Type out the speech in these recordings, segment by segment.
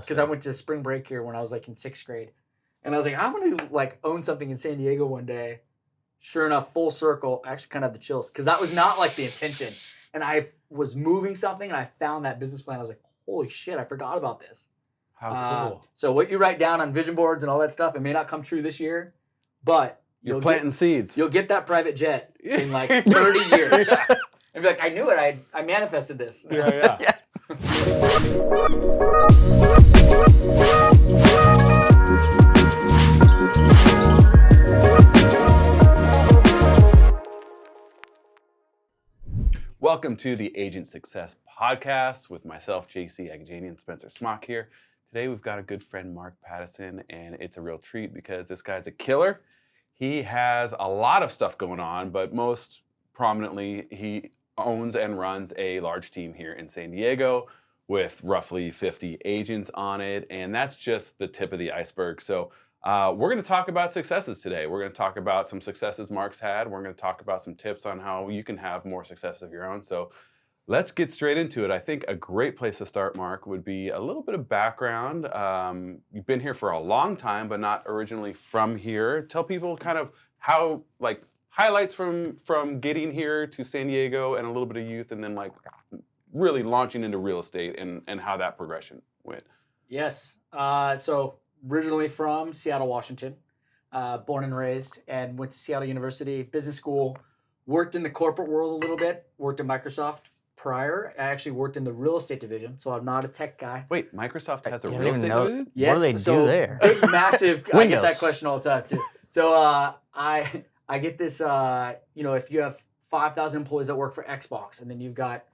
because I went to spring break here when I was like in 6th grade. And I was like, I want to like own something in San Diego one day. Sure enough, full circle. I actually kind of had the chills because that was not like the intention. And I was moving something and I found that business plan. I was like, holy shit, I forgot about this. How cool. So what you write down on vision boards and all that stuff, it may not come true this year, but You're planting seeds. You'll get that private jet in like 30 years. And be like, I knew it. I manifested this. Yeah. Welcome to the Agent Success Podcast with myself, J.C Agajanian and Spencer Smock here. Today we've got a good friend, Mark Pattison, and it's a real treat because this guy's a killer. He has a lot of stuff going on, but most prominently, he owns and runs a large team here in San Diego with roughly 50 agents on it, and that's just the tip of the iceberg. So we're going to talk about successes today. We're going to talk about some successes Mark's had. We're going to talk about some tips on how you can have more success of your own. So let's get straight into it. I think a great place to start, Mark, would be a little bit of background. You've been here for a long time, but not originally from here. Tell people kind of how, like, highlights from getting here to San Diego and a little bit of youth, and then like really launching into real estate and how that progression went. Yes. So originally from Seattle, Washington, born and raised, and went to Seattle University Business School. Worked in the corporate world a little bit. Worked at Microsoft prior. I actually worked in the real estate division, so I'm not a tech guy. Wait, Microsoft has a real estate division? Yes. What do they do there? Big, massive. I get that Windows. question all the time too. So I get this. If you have 5,000 employees that work for Xbox, and then you've got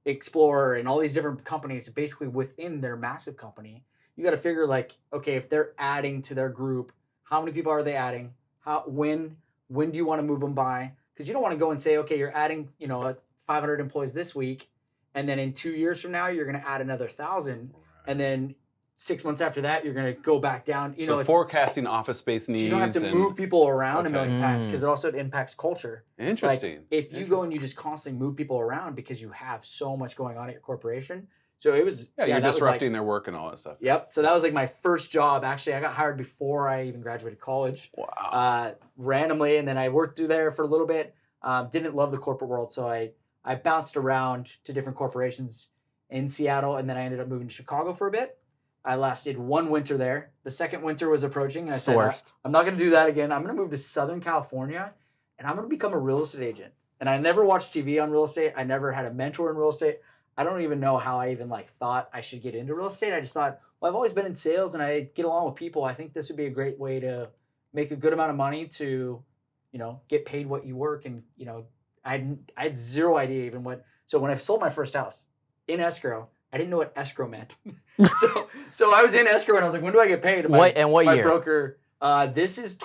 Explorer and all these different companies, basically within their massive company, you got to figure like, okay, if they're adding to their group, how many people are they adding? When do you want to move them by? Because you don't want to go and say, okay, you're adding 500 employees this week, and then in 2 years from now you're going to add another 1,000, and then 6 months after that you're going to go back down. So forecasting office space needs. So you don't have to move people around a million times, because it also impacts culture. Interesting. Like if you go and you just constantly move people around because you have so much going on at your corporation. So it was you're disrupting their work and all that stuff. Yep. So that was like my first job. Actually, I got hired before I even graduated college. Wow. Randomly, and then I worked through there for a little bit. Didn't love the corporate world, so I bounced around to different corporations in Seattle, and then I ended up moving to Chicago for a bit. I lasted one winter there. The second winter was approaching, and I said, I'm not going to do that again. I'm going to move to Southern California, and I'm going to become a real estate agent. And I never watched TV on real estate. I never had a mentor in real estate. I don't even know how I even thought I should get into real estate. I just thought, well, I've always been in sales and I get along with people. I think this would be a great way to make a good amount of money to, get paid what you work. And, I had zero idea even what. So when I sold my first house in escrow, I didn't know what escrow meant. so I was in escrow and I was like, when do I get paid? What my year? Broker, this is,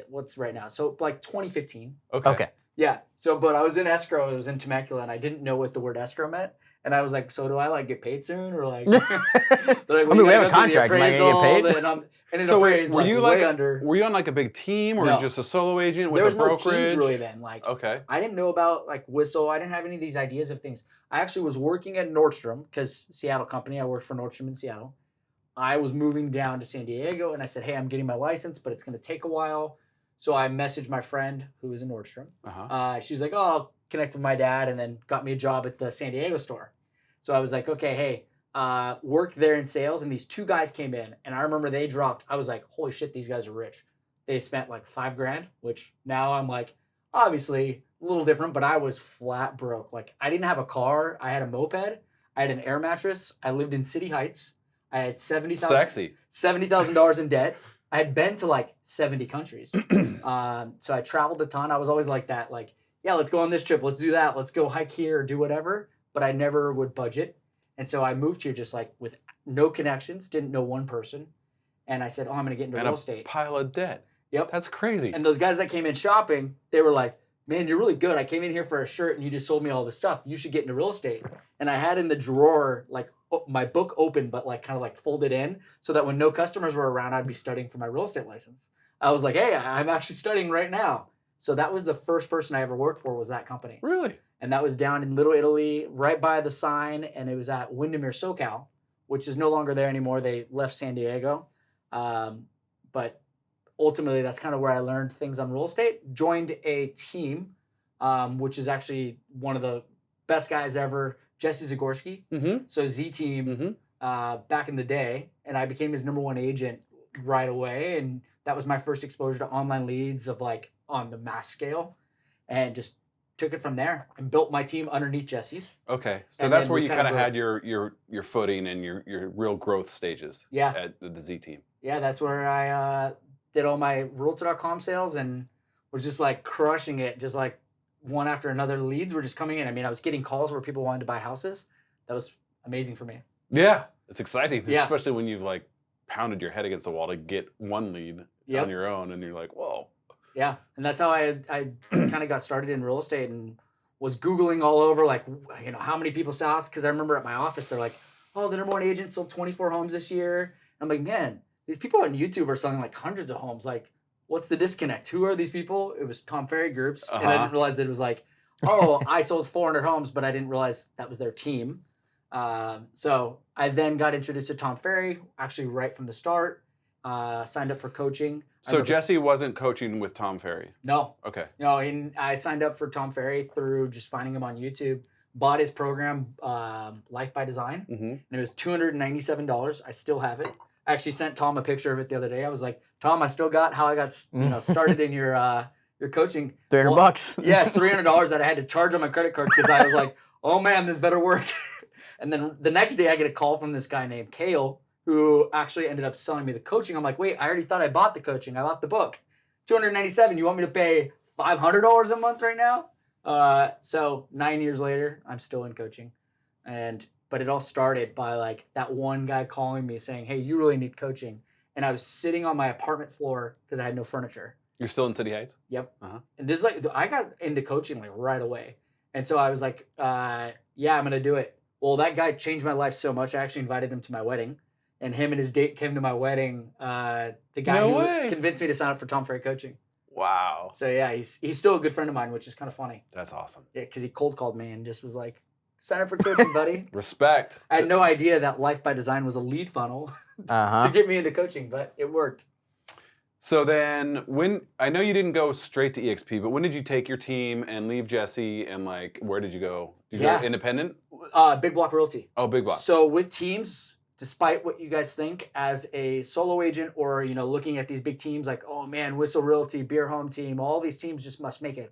what's right now? So like 2015. Okay. Yeah. So, but I was in escrow. It was in Temecula, and I didn't know what the word escrow meant. And I was like, so do I get paid soon, or like? They're like, we have a contract. Am I gonna get paid? And so wait, were you were you on a big team, or No. just a solo agent with there was a no brokerage? teams really then. Okay. I didn't know about Whissel. I didn't have any of these ideas of things. I actually was working at Nordstrom, because Seattle company. I worked for Nordstrom in Seattle. I was moving down to San Diego, and I said, hey, I'm getting my license, but it's going to take a while. So I messaged my friend who was in Nordstrom. She was like, oh, I'll connect with my dad, and then got me a job at the San Diego store. So I was like, okay, hey, worked there in sales, and these two guys came in, and I remember they dropped. I was like, holy shit, these guys are rich. They spent like $5,000, which now I'm like, obviously a little different, but I was flat broke. Like I didn't have a car. I had a moped. I had an air mattress. I lived in City Heights. I had $70,000 in debt. I had been to 70 countries. So I traveled a ton. I was always like that, yeah, let's go on this trip. Let's do that. Let's go hike here or do whatever. But I never would budget. And so I moved here just with no connections, didn't know one person. And I said, I'm going to get into real estate. Pile of debt. Yep. That's crazy. And those guys that came in shopping, they were like, man, you're really good. I came in here for a shirt and you just sold me all this stuff. You should get into real estate. And I had in the drawer, my book open, but kind of folded in, so that when no customers were around, I'd be studying for my real estate license. I was like, hey, I'm actually studying right now. So that was the first person I ever worked for, was that company. Really? And that was down in Little Italy, right by the sign. And it was at Windermere SoCal, which is no longer there anymore. They left San Diego. But ultimately, that's kind of where I learned things on real estate. Joined a team, which is actually one of the best guys ever, J.C Agajanian. So Z Team back in the day. And I became his number one agent right away. And that was my first exposure to online leads of like on the mass scale. And just took it from there and built my team underneath Jesse's. Okay, so And that's then where we you kind kind of of had your your footing and your real growth stages. Yeah. At the Z Team. Yeah, that's where I did all my Realtor.com sales and was just like crushing it. Just like one after another leads were just coming in. I mean, I was getting calls where people wanted to buy houses. That was amazing for me. Yeah, it's exciting, Yeah. especially when you've like pounded your head against the wall to get one lead Yep. on your own, and you're like, whoa. Yeah, and that's how I kind of got started in real estate and was Googling all over, like, you know, how many people sell houses. Because I remember at my office, they're like, oh, the number one agent sold 24 homes this year. And I'm like, man, these people on YouTube are selling like hundreds of homes. Like, what's the disconnect? Who are these people? It was Tom Ferry groups. And I didn't realize that it was like, oh, I sold 400 homes, but I didn't realize that was their team. So I then got introduced to Tom Ferry, actually right from the start, signed up for coaching. So Jesse wasn't coaching with Tom Ferry? No. Okay. No, and I signed up for Tom Ferry through just finding him on YouTube. Bought his program, Life by Design, and it was $297. I still have it. I actually sent Tom a picture of it the other day. I was like, Tom, I still got how I got started in your coaching. $300. Yeah, $300 that I had to charge on my credit card because I was like, oh man, this better work. And then the next day I get a call from this guy named Kale, who actually ended up selling me the coaching. I'm like, wait, I already thought I bought the coaching. I bought the book. $297. You want me to pay $500 a month right now? So 9 years later, I'm still in coaching. But it all started by like that one guy calling me saying, hey, you really need coaching. And I was sitting on my apartment floor because I had no furniture. You're still in City Heights? Yep. And this is like, I got into coaching like right away. And so I was like, yeah, I'm going to do it. Well, that guy changed my life so much. I actually invited him to my wedding. And him and his date came to my wedding. The guy who convinced me to sign up for Tom Ferry coaching. Wow. So yeah, he's still a good friend of mine, which is kind of funny. That's awesome. Yeah, because he cold called me and just was like, sign up for coaching, buddy. Respect. I had no idea that Life by Design was a lead funnel to get me into coaching, but it worked. So then I know you didn't go straight to EXP, but when did you take your team and leave Jesse and like, where did you go? Did you go independent? Big Block Realty. Oh, Big Block. So with teams, despite what you guys think as a solo agent or, you know, looking at these big teams like, oh man, Whissel Realty, Beer Home Team, all these teams just must make a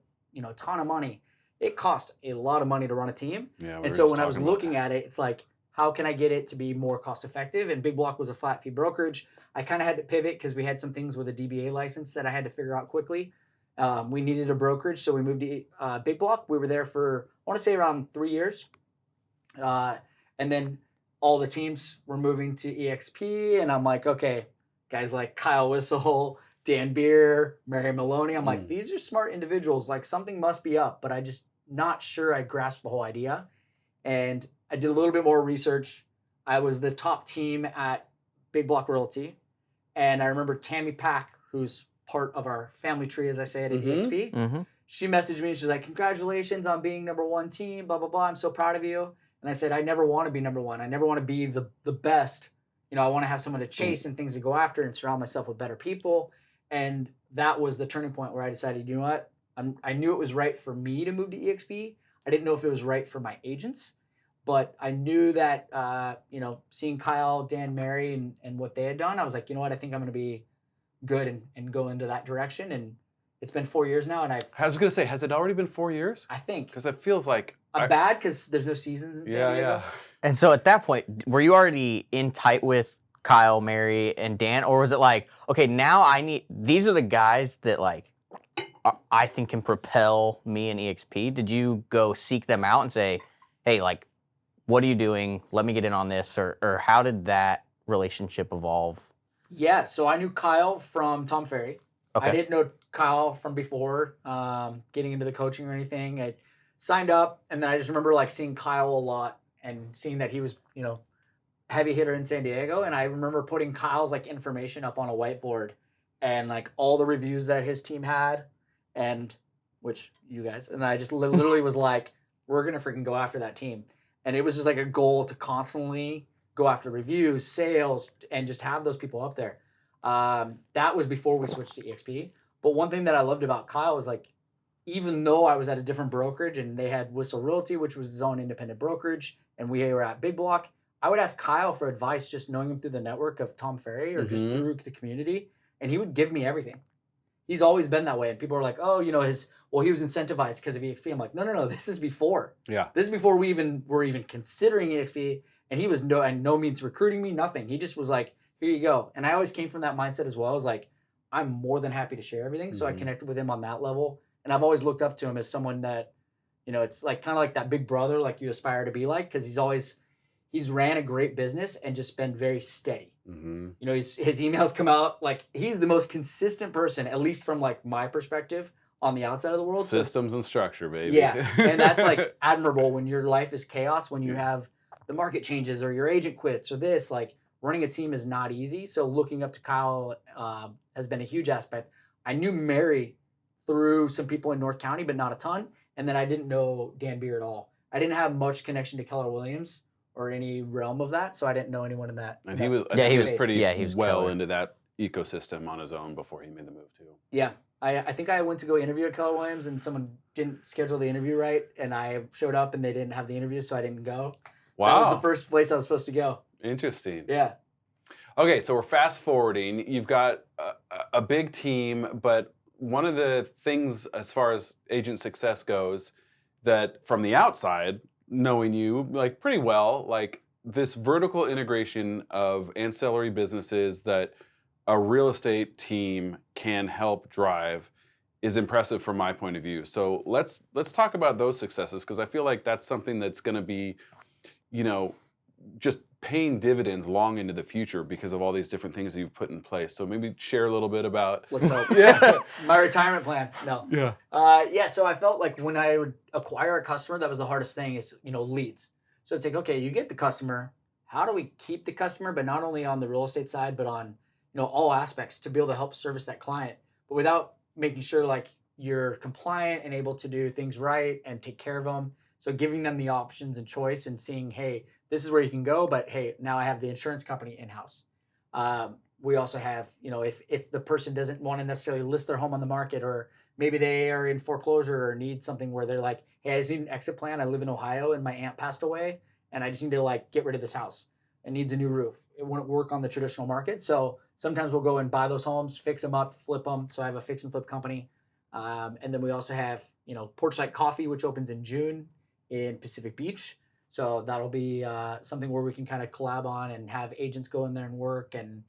ton of money. It costs a lot of money to run a team. Yeah, and so when I was looking at it, it's like, how can I get it to be more cost effective? And Big Block was a flat fee brokerage. I kind of had to pivot because we had some things with a DBA license that I had to figure out quickly. We needed a brokerage, so we moved to Big Block. We were there for, I want to say, around 3 years. And then all the teams were moving to EXP, and I'm like, okay, guys like Kyle Whissel, Dan Beer, Mary Maloney. I'm like, these are smart individuals. Like, something must be up, but I just not sure I grasped the whole idea. And I did a little bit more research. I was the top team at Big Block Realty. And I remember Tammy Pack, who's part of our family tree, as I say it at EXP. She messaged me. She's like, congratulations on being number one team, blah, blah, blah. I'm so proud of you. And I said, I never want to be number one. I never want to be the best. You know, I want to have someone to chase and things to go after and surround myself with better people. And that was the turning point where I decided, you know what? I knew it was right for me to move to EXP. I didn't know if it was right for my agents. But I knew that, seeing Kyle, Dan, Mary, and what they had done, I was like, you know what? I think I'm going to be good and go into that direction. And it's been 4 years now. And I was going to say, has it already been 4 years? I think. Because it feels like... I'm bad because there's no seasons in San Diego. Yeah. And so at that point, were you already in tight with Kyle, Mary, and Dan? Or was it like, okay, now these are the guys that like I think can propel me in EXP? Did you go seek them out and say, hey, like, what are you doing? Let me get in on this. Or how did that relationship evolve? Yeah, so I knew Kyle from Tom Ferry. Okay. I didn't know Kyle from before getting into the coaching or anything. I signed up, and then I just remember like seeing Kyle a lot and seeing that he was, heavy hitter in San Diego. And I remember putting Kyle's like information up on a whiteboard and like all the reviews that his team had, and which you guys, and I just literally was like, we're gonna freaking go after that team. And it was just like a goal to constantly go after reviews, sales, and just have those people up there. That was before we switched to EXP. But one thing that I loved about Kyle was like, even though I was at a different brokerage and they had Whissel Realty, which was his own independent brokerage, and we were at Big Block, I would ask Kyle for advice, just knowing him through the network of Tom Ferry or just through the community, and he would give me everything. He's always been that way, and people are like, "Oh, he was incentivized because of EXP." I'm like, no, this is before. Yeah. This is before we were even considering EXP, and he was no means recruiting me, nothing. He just was like, "Here you go," and I always came from that mindset as well. I was like, I'm more than happy to share everything, so I connected with him on that level. And I've always looked up to him as someone that, it's like kind of like that big brother, like you aspire to be like, because he's ran a great business and just been very steady. His emails come out, like he's the most consistent person, at least from like my perspective on the outside of the world. Systems and structure, baby. Yeah, and that's like admirable when your life is chaos, when you have the market changes or your agent quits or this, like running a team is not easy. So looking up to Kyle has been a huge aspect. I knew Mary through some people in North County, but not a ton. And then I didn't know Dan Beer at all. I didn't have much connection to Keller Williams or any realm of that, so I didn't know anyone in that. And he was pretty well into that ecosystem on his own before he made the move too. Yeah. I think I went to go interview at Keller Williams and someone didn't schedule the interview right, and I showed up and they didn't have the interview, so I didn't go. Wow. That was the first place I was supposed to go. Interesting. Yeah. Okay, so we're fast forwarding. You've got a big team, but one of the things as far as agent success goes that from the outside, knowing you like pretty well, like this vertical integration of ancillary businesses that a real estate team can help drive is impressive from my point of view. So let's talk about those successes, because I feel like that's something that's going to be, just paying dividends long into the future because of all these different things that you've put in place. So maybe share a little bit about. Let's hope. Yeah. My retirement plan. No. Yeah. So I felt like when I would acquire a customer, that was the hardest thing is, leads. So it's like, okay, you get the customer. How do we keep the customer, but not only on the real estate side, but on, all aspects to be able to help service that client, but without making sure like you're compliant and able to do things right and take care of them. So giving them the options and choice and seeing, hey, this is where you can go, but hey, now I have the insurance company in-house. We also have, if the person doesn't want to necessarily list their home on the market, or maybe they are in foreclosure or need something where they're like, hey, I just need an exit plan. I live in Ohio and my aunt passed away and I just need to like get rid of this house. It needs a new roof. It wouldn't work on the traditional market. So sometimes we'll go and buy those homes, fix them up, flip them. So I have a fix and flip company. And then we also have, Porchlight Coffee, which opens in June in Pacific Beach. So that'll be something where we can kind of collab on and have agents go in there and work. And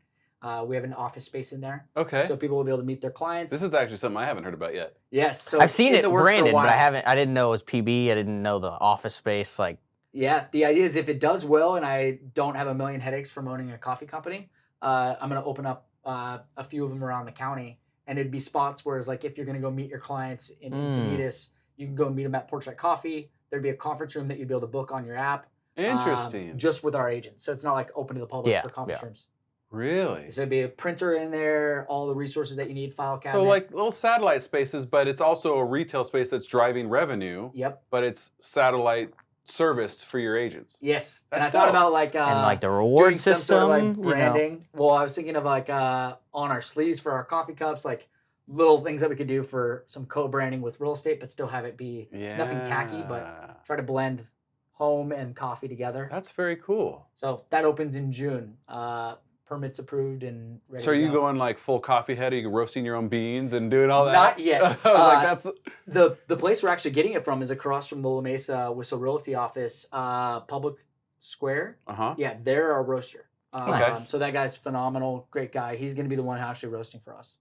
we have an office space in there. Okay. So people will be able to meet their clients. This is actually something I haven't heard about yet. Yes. So I've seen it branded, but I didn't know it was PB. I didn't know the office space. Like, yeah, the idea is if it does well and I don't have a million headaches from owning a coffee company, I'm going to open up a few of them around the county. And it'd be spots where it's like, if you're going to go meet your clients in Encinitas, you can go meet them at Porchlight Coffee. There'd be a conference room that you'd be able to book on your app. Interesting. Just with our agents. So it's not like open to the public for conference rooms. Really? So it'd be a printer in there, all the resources that you need, file cabinet. So like little satellite spaces, but it's also a retail space that's driving revenue. Yep. But it's satellite serviced for your agents. Yes. That's and I thought about like and like the reward doing system, some sort of like branding. Well, I was thinking of like on our sleeves for our coffee cups, like little things that we could do for some co-branding with real estate, but still have it be nothing tacky, but try to blend home and coffee together. That's very cool. So that opens in June. Permits approved and ready. So are you going like full coffee head? Are you roasting your own beans and doing all that? Not yet. I was like, that's the place we're actually getting it from is across from the La Mesa Whissel Realty office, Public Square. Yeah, they're our roaster. Okay. So that guy's phenomenal, great guy. He's going to be the one actually roasting for us.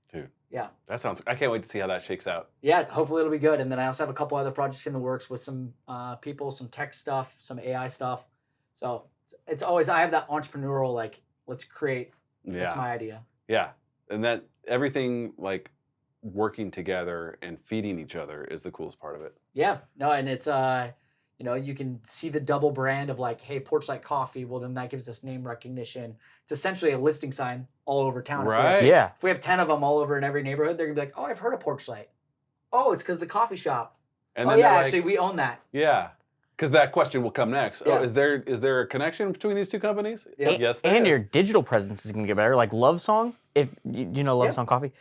Dude. Yeah. That sounds. I can't wait to see how that shakes out. Yeah, hopefully it'll be good. And then I also have a couple other projects in the works with some people, some tech stuff, some AI stuff. So it's always I have that entrepreneurial like. Let's create. Yeah. That's my idea. Yeah. And that everything like working together and feeding each other is the coolest part of it. Yeah. No, and it's you can see the double brand of like, hey, Porchlight Coffee. Well, then that gives us name recognition. It's essentially a listing sign all over town. Right. If we have 10 of them all over in every neighborhood, they're gonna be like, oh, I've heard of Porchlight. Oh, it's because the coffee shop. And then actually we own that. Yeah. Because that question will come next. Yeah. Oh, is there a connection between these two companies? Yeah. Yes, there And is. your digital presence is gonna get better. Like Love Song, if you know Love Yeah. Song Coffee,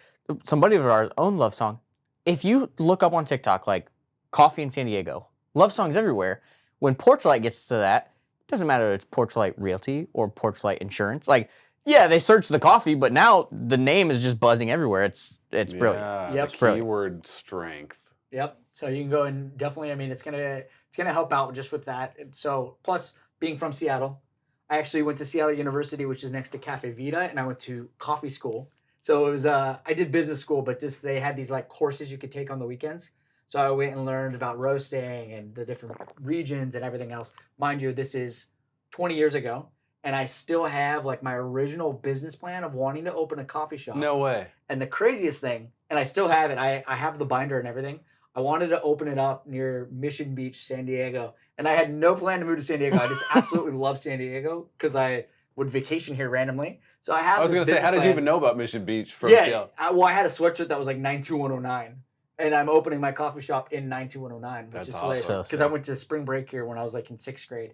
somebody of ours own Love Song. If you look up on TikTok like coffee in San Diego, Love Song's everywhere. When Porchlight gets to that, it doesn't matter if it's Porchlight Realty or Porchlight Insurance. Like, yeah, they search the coffee, but now the name is just buzzing everywhere. It's brilliant. Yeah, Yep. the Brilliant. keyword strength. Yep. So you can go and definitely. I mean, it's gonna help out just with that. And so plus being from Seattle, I actually went to Seattle University, which is next to Cafe Vita, and I went to coffee school. So it was I did business school, but just they had these like courses you could take on the weekends. So I went and learned about roasting and the different regions and everything else. Mind you, this is 20 years ago, and I still have like my original business plan of wanting to open a coffee shop. No way. And the craziest thing, and I still have it, I have the binder and everything. I wanted to open it up near Mission Beach, San Diego. And I had no plan to move to San Diego. I just absolutely love San Diego because I would vacation here randomly. So I have I was this going to say, how did business you plan. even know about Mission Beach from Yeah, Seattle? I had a sweatshirt that was like 92109. And I'm opening my coffee shop in 92109, which That's is awesome. hilarious. So Because I went to spring break here when I was like in 6th grade.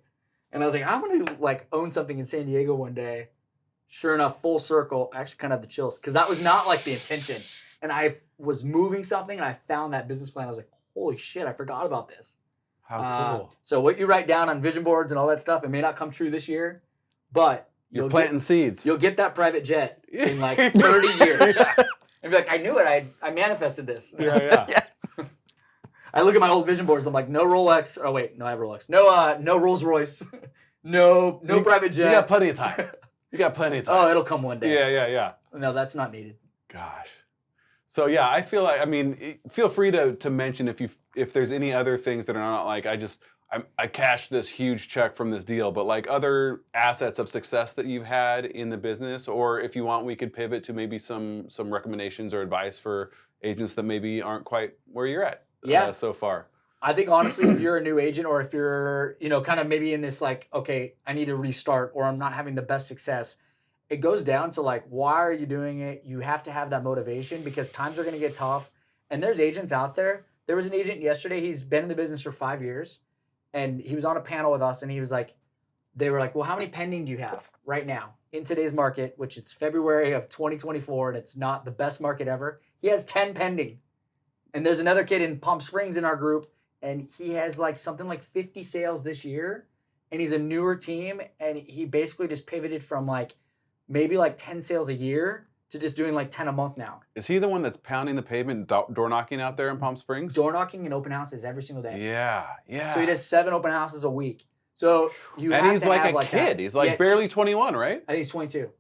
And I was like, I want to like own something in San Diego one day. Sure enough, full circle. I actually kind of had the chills because that was not like the intention. And I was moving something and I found that business plan. I was like, holy shit, I forgot about this. How cool. So what you write down on vision boards and all that stuff, it may not come true this year, but You're planting seeds. you'll get that private jet in like 30 years. And be like, I knew it. I manifested this. Yeah. I look at my old vision boards. I'm like, no Rolex. Oh wait, no, I have Rolex. No Rolls Royce. no private jet. You got plenty of time. You got plenty of time. Oh, it'll come one day. Yeah. No, that's not needed. Gosh. So yeah, I feel like, I mean, feel free to mention if there's any other things that are not like I cashed this huge check from this deal, but like other assets of success that you've had in the business, or if you want, we could pivot to maybe some recommendations or advice for agents that maybe aren't quite where you're at so far. I think honestly, if you're a new agent or if you're, kind of maybe in this like, okay, I need to restart or I'm not having the best success, it goes down to like, why are you doing it? You have to have that motivation because times are going to get tough. And there's agents out there. There was an agent yesterday. He's been in the business for 5 years and he was on a panel with us and he was like, they were like, well, how many pending do you have right now in today's market, which it's February of 2024 and it's not the best market ever. He has 10 pending. And there's another kid in Palm Springs in our group and he has like something like 50 sales this year and he's a newer team and he basically just pivoted from like maybe like 10 sales a year to just doing like 10 a month now. Is he the one that's pounding the pavement, door knocking out there in Palm Springs? Door knocking and open houses every single day. Yeah. So he does 7 open houses a week. So you and have he's to like have a like kid. that. He's like Yeah, barely 21, right? I think he's 22.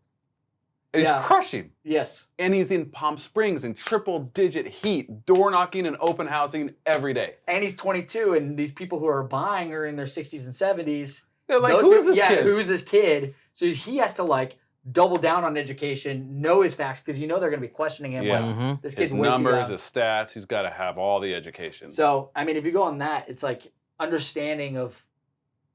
And he's Yeah. crushing. Yes. And he's in Palm Springs in triple-digit heat, door knocking and open housing every day. And he's 22, and these people who are buying are in their 60s and 70s. They're like, Those who is people- this kid? Who is this kid? So he has to like double down on education, know his facts, because they're going to be questioning him. Yeah. Like, this kid's His way too numbers, young. his stats, he's got to have all the education. So, I mean, if you go on that, it's like understanding of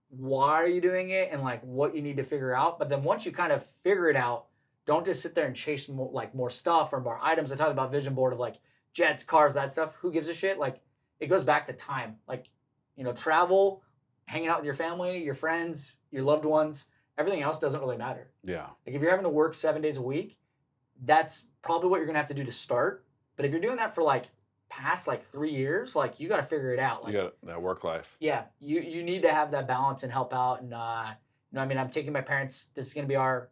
why are you doing it and like what you need to figure out. But then once you kind of figure it out, don't just sit there and chase more stuff or more items. I talked about vision board of like jets, cars, that stuff. Who gives a shit? Like it goes back to time. Like, travel, hanging out with your family, your friends, your loved ones. Everything else doesn't really matter. Yeah. Like if you're having to work 7 days a week, that's probably what you're gonna have to do to start. But if you're doing that for like past like 3 years, like you got to figure it out. Like, You got that work life. yeah, you need to have that balance and help out. And I mean, I'm taking my parents. This is gonna be our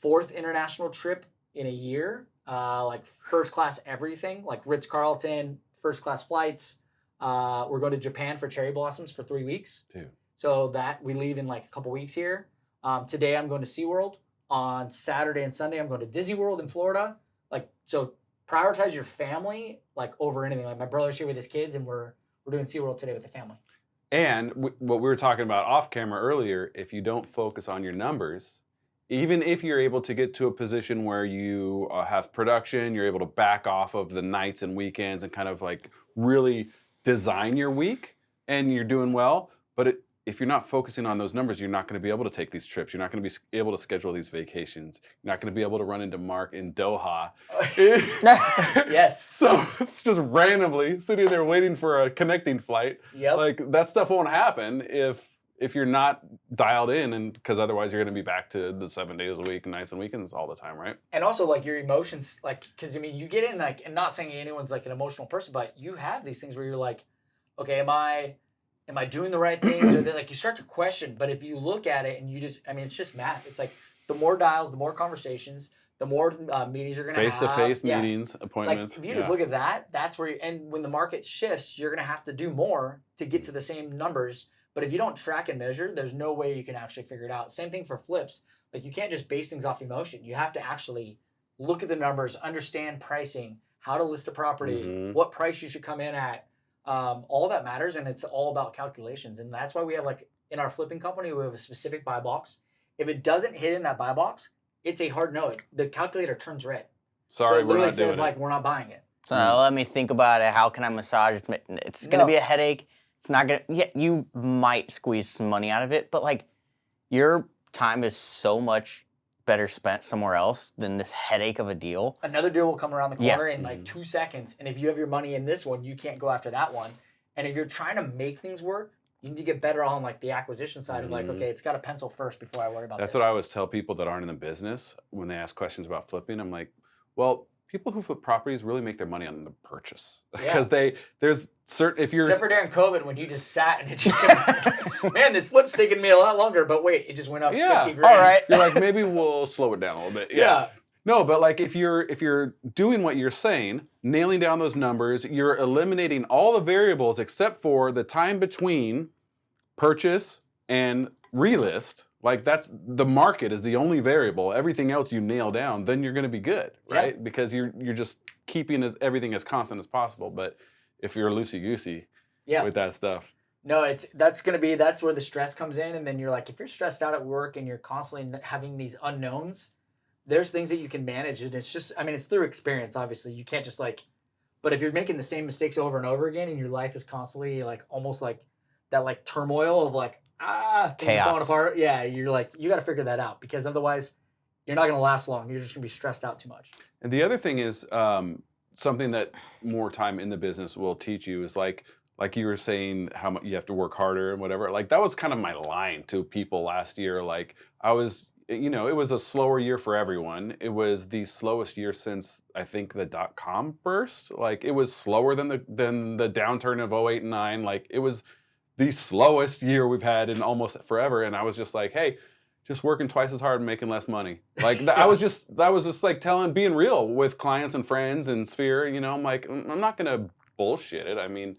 4th international trip in a year. Like first class everything, like Ritz-Carlton, first class flights. We're going to Japan for cherry blossoms for 3 weeks. Dude. So that we leave in like a couple weeks here. Today I'm going to SeaWorld. On Saturday and Sunday I'm going to Disney World in Florida. Like, so prioritize your family like over anything. Like my brother's here with his kids and we're doing SeaWorld today with the family. And what we were talking about off camera earlier, if you don't focus on your numbers, even if you're able to get to a position where you have production, you're able to back off of the nights and weekends and kind of like really design your week and you're doing well, but if you're not focusing on those numbers, you're not going to be able to take these trips. You're not going to be able to schedule these vacations. You're not going to be able to run into Mark in Doha. Yes. So it's just randomly sitting there waiting for a connecting flight. Yep. Like that stuff won't happen if you're not dialed in, and because otherwise you're going to be back to the 7 days a week, nights and weekends all the time, right? And also like your emotions, like, because I mean, you get in like, and not saying anyone's like an emotional person, but you have these things where you're like, okay, am I doing the right things? Or like you start to question. But if you look at it and you just, I mean, it's just math. It's like the more dials, the more conversations, the more meetings you're going to have. Face-to-face meetings, appointments. Like if you just look at that, that's where, and when the market shifts, you're going to have to do more to get to the same numbers. But if you don't track and measure, there's no way you can actually figure it out. Same thing for flips. Like you can't just base things off emotion. You have to actually look at the numbers, understand pricing, how to list a property, what price you should come in at. All that matters, and it's all about calculations. And that's why we have, like, in our flipping company, we have a specific buy box. If it doesn't hit in that buy box, it's a hard no. The calculator turns red. Sorry, so it we're literally not doing says, like, we're not buying it. So let me think about it. How can I massage it? It's going to be a headache. It's not going to, yeah, you might squeeze some money out of it, but like your time is so much better spent somewhere else than this headache of a deal. Another deal will come around the corner in like 2 seconds. And if you have your money in this one, you can't go after that one. And if you're trying to make things work, you need to get better on like the acquisition side of like, okay, it's got to pencil first before I worry about That's this. what I always tell people that aren't in the business when they ask questions about flipping. I'm like, well, people who flip properties really make their money on the purchase because there's certain, if you're except for during COVID when you just sat and it just man, this flip's taking me a lot longer, but wait, it just went up 50 grand. All right. You're like, maybe we'll slow it down a little bit. Yeah. No, but like if you're doing what you're saying, nailing down those numbers, you're eliminating all the variables except for the time between purchase and relist. Like that's the market is the only variable. Everything else you nail down, then you're going to be good, right? Yeah. Because you're just keeping everything as constant as possible. But if you're loosey-goosey with that stuff. No, that's where the stress comes in. And then you're like, if you're stressed out at work and you're constantly having these unknowns, there's things that you can manage. And it's just, I mean, it's through experience, obviously. You can't just like, but if you're making the same mistakes over and over again and your life is constantly like almost like that like turmoil of like, things falling apart. Yeah, you're like, you got to figure that out because otherwise you're not going to last long. You're just going to be stressed out too much. And the other thing is something that more time in the business will teach you is like you were saying how much you have to work harder and whatever. Like that was kind of my line to people last year. Like I was, it was a slower year for everyone. It was the slowest year since I think the .com burst. Like it was slower than the downturn of 08 and 09. Like it was the slowest year we've had in almost forever. And I was just like, hey, just working twice as hard and making less money. Like that was just like being real with clients and friends and Sphere. I'm like, I'm not going to bullshit it. I mean,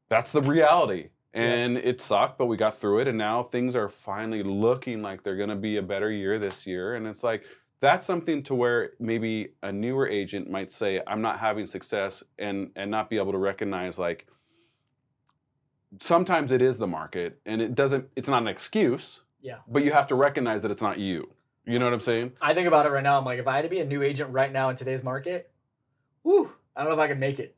that's the reality. And it sucked, but we got through it. And now things are finally looking like they're going to be a better year this year. And it's like, that's something to where maybe a newer agent might say, I'm not having success and not be able to recognize like, sometimes it is the market and it's not an excuse. Yeah. But you have to recognize that it's not you. You know what I'm saying? I think about it right now. I'm like, if I had to be a new agent right now in today's market, I don't know if I can make it.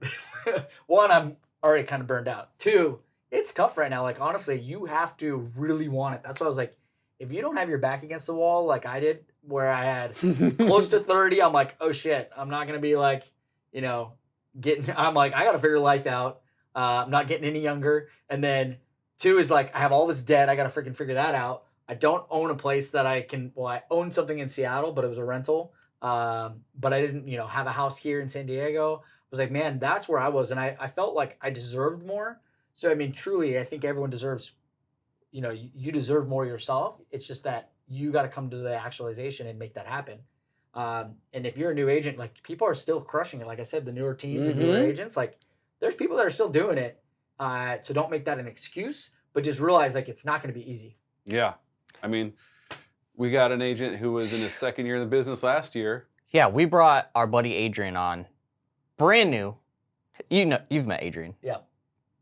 One, I'm already kind of burned out. Two, it's tough right now. Like, honestly, you have to really want it. That's why I was like, if you don't have your back against the wall like I did, where I had close to 30, I'm like, oh shit, I'm not going to be like, I'm like, I got to figure life out. I'm not getting any younger. And then two is like, I have all this debt. I got to freaking figure that out. I don't own a place that I owned something in Seattle, but it was a rental. But I didn't, have a house here in San Diego. I was like, man, that's where I was. And I felt like I deserved more. So, I mean, truly, I think everyone deserves, you deserve more yourself. It's just that you got to come to the actualization and make that happen. And if you're a new agent, like people are still crushing it. Like I said, the newer teams and newer agents, like there's people that are still doing it. So don't make that an excuse, but just realize like it's not going to be easy. Yeah. I mean, we got an agent who was in his second year in the business last year. Yeah, we brought our buddy Adrian on. Brand new. You've met Adrian. Yeah.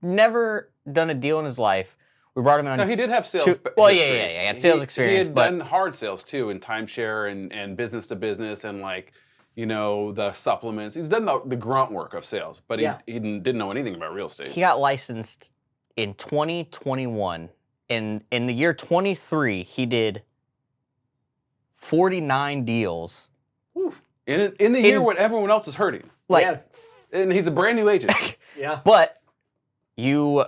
Never done a deal in his life. We brought him on. No, he did have sales. He had sales experience. He had done hard sales too in timeshare and business to business and the supplements. He's done the grunt work of sales, but he didn't know anything about real estate. He got licensed in 2021 in the year 23, he did 49 deals. In the year when everyone else is hurting. Like, Yeah. And he's a brand new agent. Yeah. but you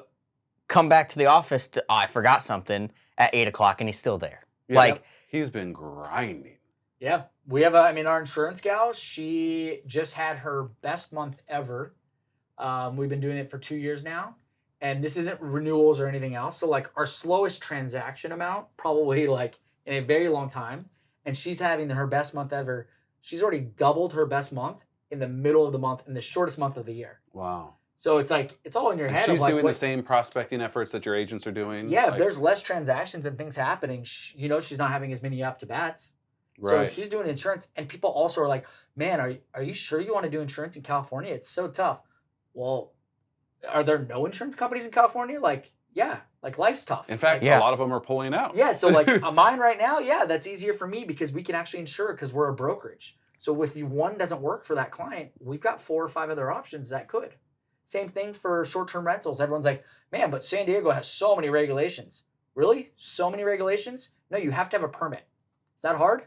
come back to the office I forgot something at 8 o'clock and he's still there. Yeah. Like, He's been grinding. Yeah. We have our insurance gal, she just had her best month ever. We've been doing it for 2 years now. And this isn't renewals or anything else. So like our slowest transaction amount, probably like in a very long time. And she's having her best month ever. She's already doubled her best month in the middle of the month in the shortest month of the year. Wow. So it's like, it's all in your And head. she's of like, doing what, the same prospecting efforts that your agents are doing. yeah, like, if there's less transactions and things happening, she's not having as many up to bats. right. So she's doing insurance, and people also are like, man, are you sure you want to do insurance in California? It's so tough. Well, are there no insurance companies in California? Like, yeah, like life's tough. In fact, Like, a lot of them are pulling out. yeah, so like mine right now, yeah, that's easier for me because we can actually insure because we're a brokerage. So if one doesn't work for that client, we've got 4 or 5 other options that could. Same thing for short-term rentals. Everyone's like, man, but San Diego has so many regulations. Really? So many regulations? No, you have to have a permit. Is that hard?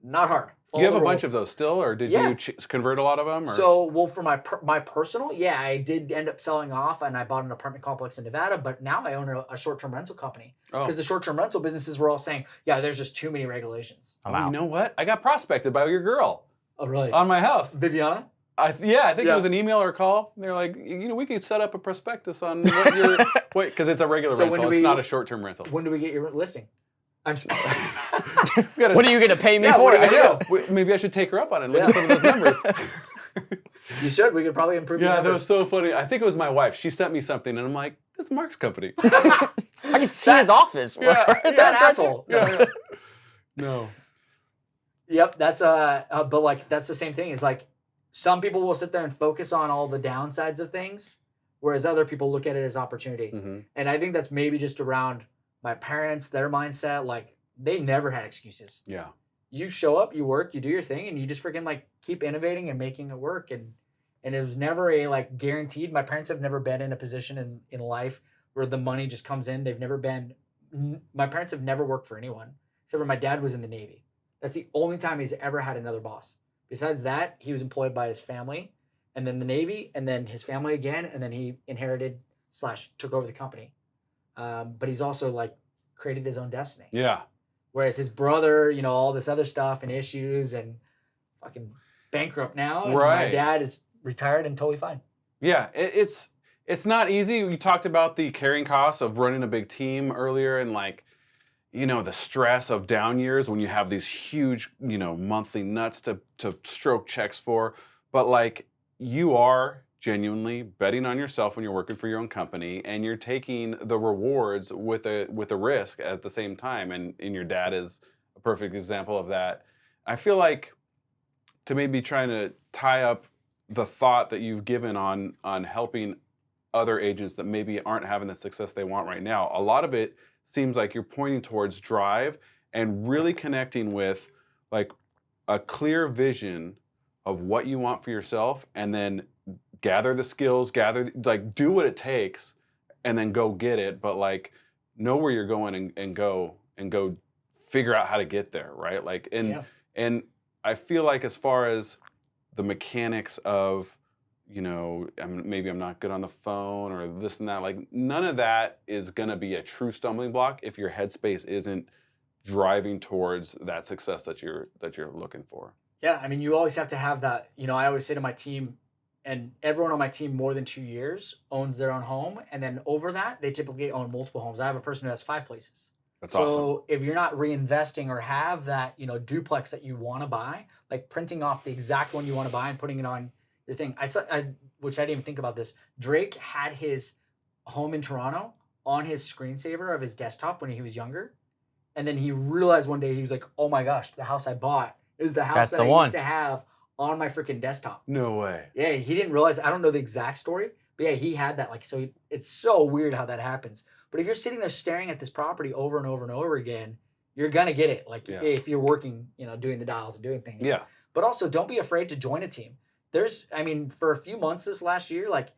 Not hard. You have a bunch of those still, or did you convert a lot of them? Or? So, well, for my personal, yeah, I did end up selling off, and I bought an apartment complex in Nevada. But now I own a short-term rental company because the short-term rental businesses were all saying, yeah, there's just too many regulations. You know what? I got prospected by your girl. Oh, really? On my house. Viviana? I think it was an email or a call. They're like, we could set up a prospectus on what your because it's a regular rental. It's not a short-term rental. When do we get your listing? I'm just, what are you going to pay me Yeah, for what are it? you gonna do? Maybe I should take her up on it and look at some of those numbers. You should. We could probably improve. Yeah, the that was so funny. I think it was my wife. She sent me something, and I'm like, "This is Mark's company." I can see his office. that asshole. Yeah. No. Yep, that's but like that's the same thing. It's like some people will sit there and focus on all the downsides of things, whereas other people look at it as opportunity. Mm-hmm. And I think that's maybe just around my parents, their mindset. Like they never had excuses. Yeah. You show up, you work, you do your thing, and you just freaking like keep innovating and making it work. And it was never a like guaranteed. My parents have never been in a position in life where the money just comes in. They've never been. My parents have never worked for anyone except for my dad was in the Navy. That's the only time he's ever had another boss. Besides that, he was employed by his family, and then the Navy, and then his family again, and then he inherited / took over the company. But he's also like created his own destiny. Yeah. Whereas his brother, all this other stuff and issues and fucking bankrupt now. And Right. my dad is retired and totally fine. Yeah. It's not easy. We talked about the carrying costs of running a big team earlier, and like, the stress of down years when you have these huge, monthly nuts to stroke checks for. But like, you are genuinely betting on yourself when you're working for your own company, and you're taking the rewards with a risk at the same time. And your dad is a perfect example of that. I feel like to maybe trying to tie up the thought that you've given on helping other agents that maybe aren't having the success they want right now, a lot of it seems like you're pointing towards drive and really connecting with like a clear vision of what you want for yourself, and then gather the skills, do what it takes, and then go get it. But like, know where you're going and go figure out how to get there, right? Like, and I feel like as far as the mechanics of, maybe I'm not good on the phone or this and that, like none of that is gonna be a true stumbling block if your headspace isn't driving towards that success that you're looking for. Yeah, I mean, you always have to have that. I always say to my team, and everyone on my team more than 2 years owns their own home, and then over that, they typically own multiple homes. I have a person who has 5 places. That's so awesome. If you're not reinvesting or have that, duplex that you want to buy, like printing off the exact one you want to buy and putting it on your thing. Which I didn't even think about this. Drake had his home in Toronto on his screensaver of his desktop when he was younger. And then he realized one day, he was like, oh my gosh, the house I bought is the house that I used to have on my freaking desktop. No way. Yeah, he didn't realize. I don't know the exact story, but yeah, he had that. Like, so it's so weird how that happens. But if you're sitting there staring at this property over and over and over again, you're gonna get it. Like if you're working, doing the dials and doing things. Yeah. But also, don't be afraid to join a team. For a few months this last year, like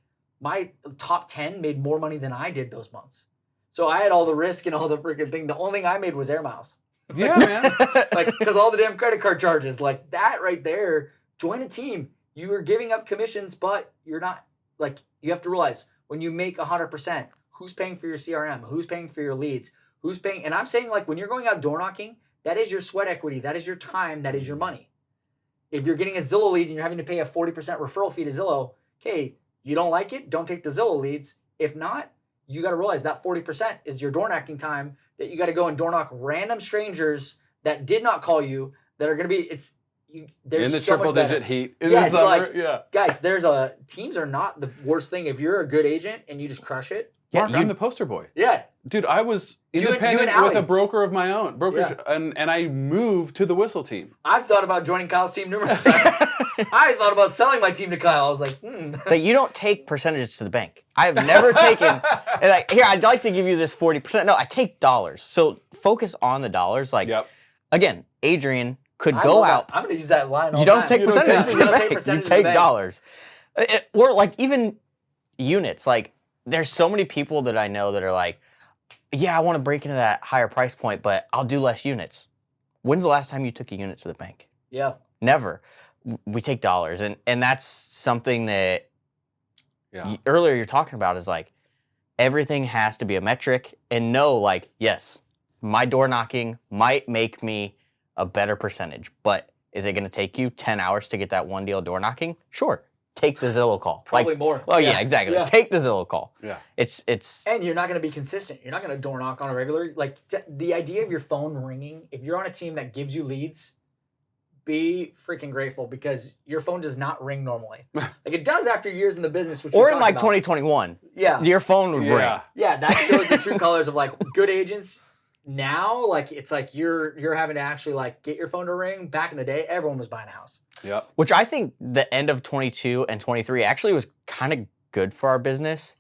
my top 10 made more money than I did those months. So I had all the risk and all the freaking thing. The only thing I made was air miles. Yeah, man. Like, because all the damn credit card charges, like that right there, join a team. You are giving up commissions, but you're not, like, you have to realize when you make 100%, who's paying for your CRM? Who's paying for your leads? Who's paying? And I'm saying, like, when you're going out door knocking, that is your sweat equity. That is your time. That is your money. If you're getting a Zillow lead and you're having to pay a 40% referral fee to Zillow, okay, you don't like it, don't take the Zillow leads. If not, you got to realize that 40% is your door knocking time that you got to go and door knock random strangers that did not call you that are going to be, there's in the so triple much digit better. heat in Yeah, the it's summer. like, Yeah. Guys, teams are not the worst thing. If you're a good agent and you just crush it. Mark, Yeah, I'm the poster boy. Yeah. Dude, I was You and independent with Allie. a broker of my own. And I moved to the Whissel team. I've thought about joining Kyle's team numerous times. I thought about selling my team to Kyle. I was like, So you don't take percentages to the bank. I have never taken, and here, I'd like to give you this 40%. No, I take dollars. So focus on the dollars. Like, Yep. again, Adrian could I go love out. that. I'm going to use that line all You the don't time. take You don't percentages take- to the You don't take bank. You percentages to the take bank. dollars. Or like even units. Like there's so many people that I know that are like, yeah, I want to break into that higher price point, but I'll do less units. When's the last time you took a unit to the bank? Yeah. Never. We take dollars. And that's something that Yeah. earlier you're talking about is like, everything has to be a metric and know like, yes, my door knocking might make me a better percentage, but is it going to take you 10 hours to get that one deal door knocking? Sure. Take the Zillow call. Probably more. Oh yeah, exactly. Yeah. Take the Zillow call. Yeah. It's And you're not going to be consistent. You're not going to door knock on a regular. Like the idea of your phone ringing, if you're on a team that gives you leads, be freaking grateful because your phone does not ring normally. Like it does after years in the business. Which we or in talked like about. 2021, Yeah. your phone would ring. Yeah. Yeah, that shows the true colors of like good agents. Now, like it's like you're having to actually like get your phone to ring. Back in the day, everyone was buying a house. Yep. Which I think the end of 22 and 23 actually was kind of good for our business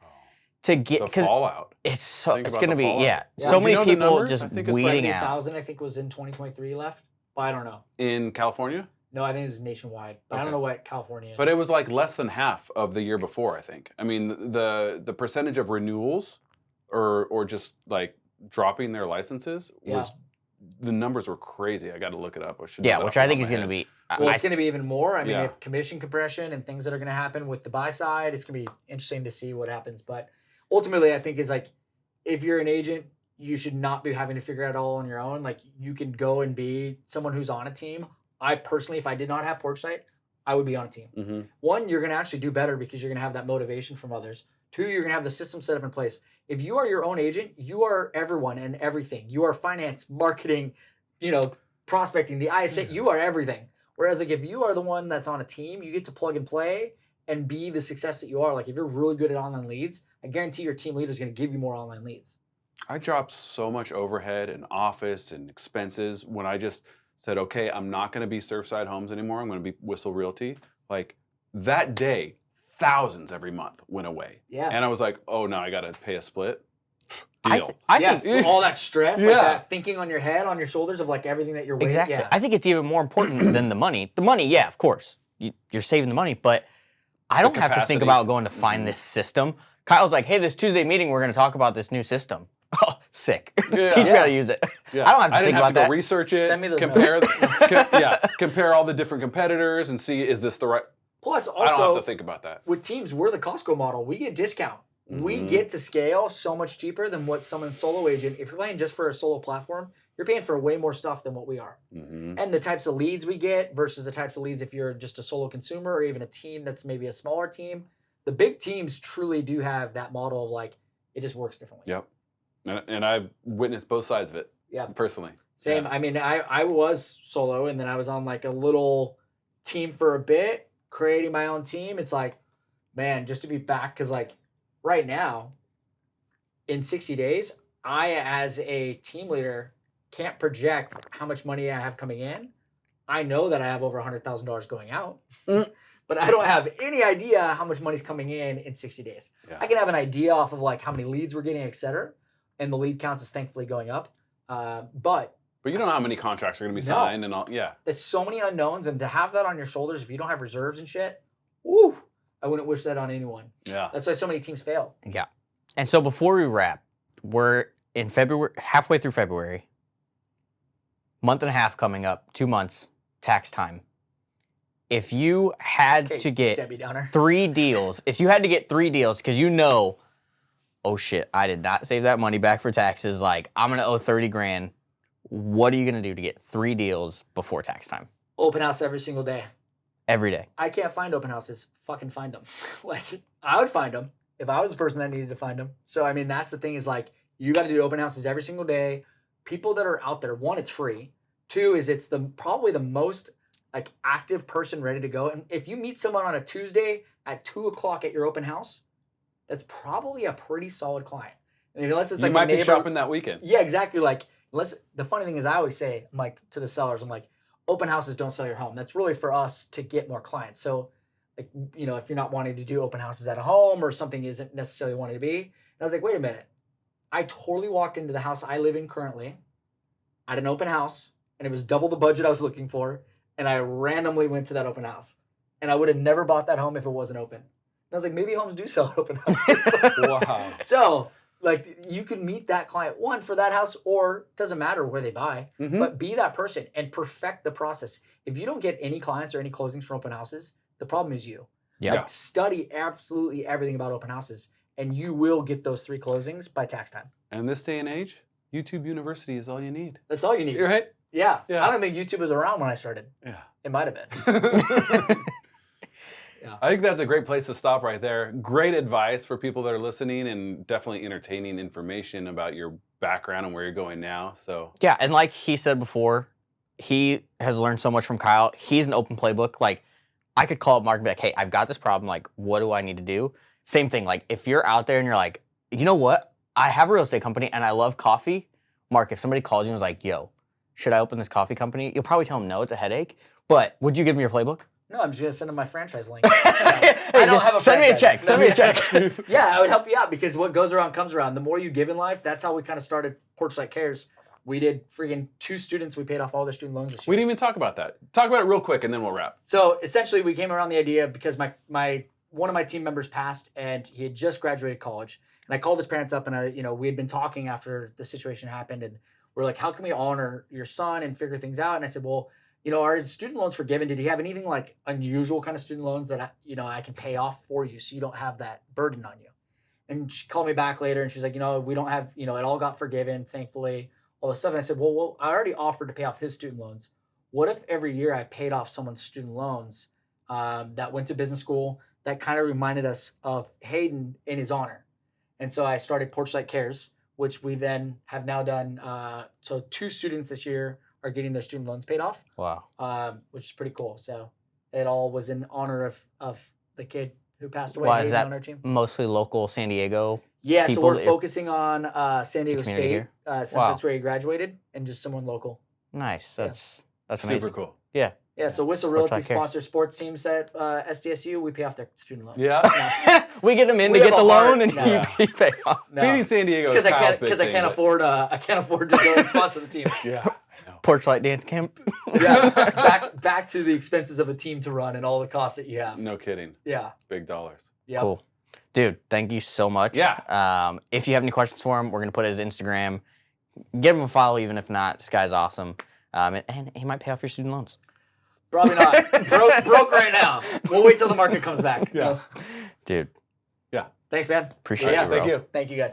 to get The because fallout. it's Think it's about going to the be fallout. yeah. Yeah. So Do you many know the people numbers? just I think it's weeding out. 70,000, I think, was in 2023 left. But I don't know. In California? No, I think it was nationwide. But I Okay. don't know what California is. But it was like less than half of the year before, I think. I mean, the percentage of renewals or just like dropping their licenses was the numbers were crazy. I got to look it up. I should know Yeah, that which off I the think top is of my going to head. be. Well, it's going to be even more. I mean, Yeah. if commission compression and things that are going to happen with the buy side, it's going to be interesting to see what happens. But ultimately, I think is like if you're an agent, you should not be having to figure it all on your own. Like you can go and be someone who's on a team. I personally, if I did not have Porchsite, I would be on a team. Mm-hmm. One, you're going to actually do better because you're going to have that motivation from others. Two, you're going to have the system set up in place. If you are your own agent, you are everyone and everything. You are finance, marketing, prospecting, the ISA, you are everything. Whereas like if you are the one that's on a team, you get to plug and play and be the success that you are. Like if you're really good at online leads, I guarantee your team leader is going to give you more online leads. I dropped so much overhead and office and expenses when I just said, okay, I'm not going to be Surfside Homes anymore. I'm going to be Whissel Realty. Like that day, thousands every month went away. Yeah. And I was like, oh no, I got to pay a split. I Deal. think all that stress, like Yeah. that thinking on your head, on your shoulders of like everything that you're waiting. exactly. Yeah. I think it's even more important than the money. The money, yeah, of course, you're saving the money, but I don't have to think capacity. about going to find this system. Kyle's like, hey, this Tuesday meeting, we're going to talk about this new system. Oh, sick. Yeah. Teach me Yeah. how to use it. Yeah. I don't have to I think didn't have about to go that. research it. Send me those compare, notes. compare all the different competitors and see is this the right. Plus, I don't have also to think about that. with teams, we're the Costco model. We get discount. We Mhm. get to scale so much cheaper than what someone solo agent. If you're playing just for a solo platform, you're paying for way more stuff than what we are. Mm-hmm. And the types of leads we get versus the types of leads if you're just a solo consumer or even a team that's maybe a smaller team. The big teams truly do have that model of like, it just works differently. Yep. And I've witnessed both sides of it. Yeah. Personally. Same. Yeah. I mean, I was solo and then I was on like a little team for a bit, creating my own team. It's like, man, just to be back, because like right now, in 60 days, I, as a team leader, can't project how much money I have coming in. I know that I have over $100,000 going out, but I don't have any idea how much money's coming in 60 days. Yeah. I can have an idea off of like how many leads we're getting, et cetera, and the lead counts is thankfully going up. But But you don't know how many contracts are going to be No. signed and all. Yeah. there's so many unknowns, and to have that on your shoulders if you don't have reserves and shit, woo, I wouldn't wish that on anyone. Yeah. That's why so many teams fail. Yeah. And so before we wrap, we're in February, halfway through February, month and a half coming up, 2 months, tax time. If you had Okay, to get Debbie Downer. 3 deals, because you know, oh shit, I did not save that money back for taxes. Like, I'm going to owe 30 grand. What are you going to do to get 3 deals before tax time? Open house every single day. Every day. I can't find open houses. Fucking find them. Like, I would find them if I was the person that needed to find them. So, I mean, that's the thing is like, you got to do open houses every single day. People that are out there, 1, it's free. 2 is it's probably the most like active person ready to go. And if you meet someone on a Tuesday at 2:00 at your open house, that's probably a pretty solid client. And unless it's You like might a neighbor, be shopping that weekend. Yeah, exactly. Like, unless the funny thing is, I always say, I'm like to the sellers, I'm like, open houses don't sell your home. That's really for us to get more clients. So, like, you know, if you're not wanting to do open houses at a home or something isn't necessarily wanting to be, and I was like, wait a minute, I totally walked into the house I live in currently at an open house, and it was double the budget I was looking for, and I randomly went to that open house, and I would have never bought that home if it wasn't open. And I was like, maybe homes do sell at open houses. Wow. So, like, you could meet that client, 1, for that house, or it doesn't matter where they buy, but be that person and perfect the process. If you don't get any clients or any closings from open houses, the problem is you. Yeah. Like, study absolutely everything about open houses, and you will get those 3 closings by tax time. And in this day and age, YouTube University is all you need. That's all you need. You're right? Yeah. Yeah. I don't think YouTube was around when I started. Yeah. It might have been. Yeah. I think that's a great place to stop right there. Great advice for people that are listening and definitely entertaining information about your background and where you're going now. So Yeah, and like he said before, he has learned so much from Kyle. He's an open playbook. Like, I could call up Mark and be like, hey, I've got this problem. Like, what do I need to do? Same thing. Like, if you're out there and you're like, you know what? I have a real estate company and I love coffee. Mark, if somebody called you and was like, yo, should I open this coffee company? You'll probably tell them no, it's a headache. But would you give me your playbook? No, I'm just going to send them my franchise link. I don't have a Send me a franchise. check. No. Send me a check. Yeah, I would help you out because what goes around comes around. The more you give in life, that's how we kind of started Porchlight Cares. We did freaking 2 students. We paid off all their student loans this year. we didn't even talk about that. Talk about it real quick and then we'll wrap. So essentially, we came around the idea because one of my team members passed and he had just graduated college. And I called his parents up and we had been talking after the situation happened and we're like, how can we honor your son and figure things out? And I said, well, are his student loans forgiven? Did he have anything like unusual kind of student loans that I can pay off for you so you don't have that burden on you? And she called me back later and she's like, we don't have, it all got forgiven, thankfully, all this stuff. And I said, well, I already offered to pay off his student loans. What if every year I paid off someone's student loans that went to business school that kind of reminded us of Hayden in his honor? And so I started Porchlight Cares, which we then have now done. So 2 students this year are getting their student loans paid off. Wow. Which is pretty cool. So it all was in honor of the kid who passed away Why is Hayden that on our team. mostly local San Diego? Yeah, so people we're that- focusing on San Diego community State here? since Wow. that's where he graduated, and just someone local. Nice. That's Super amazing. cool. Yeah. Yeah, so Whissel Realty Porchlight Cares. sponsors sports teams at SDSU. We pay off their student loans. Yeah. We get them in We to have get a the heart. loan and No. you pay off. No. Feeding San Diego is Kyle's big Because I thing, can't but- afford I can't afford to go and sponsor the team. Yeah. I know. Porchlight Dance Camp. Yeah, back to the expenses of a team to run and all the costs that you have. No kidding. Yeah, Big dollars. yeah. Cool. Dude, thank you so much. Yeah. If you have any questions for him, we're going to put his Instagram. Give him a follow, even if not. This guy's awesome. And he might pay off your student loans. Probably not. broke right now. We'll wait till the market comes back. Yeah. Dude, Thanks, man. appreciate Yeah, you, bro. Thank you. Thank you, guys.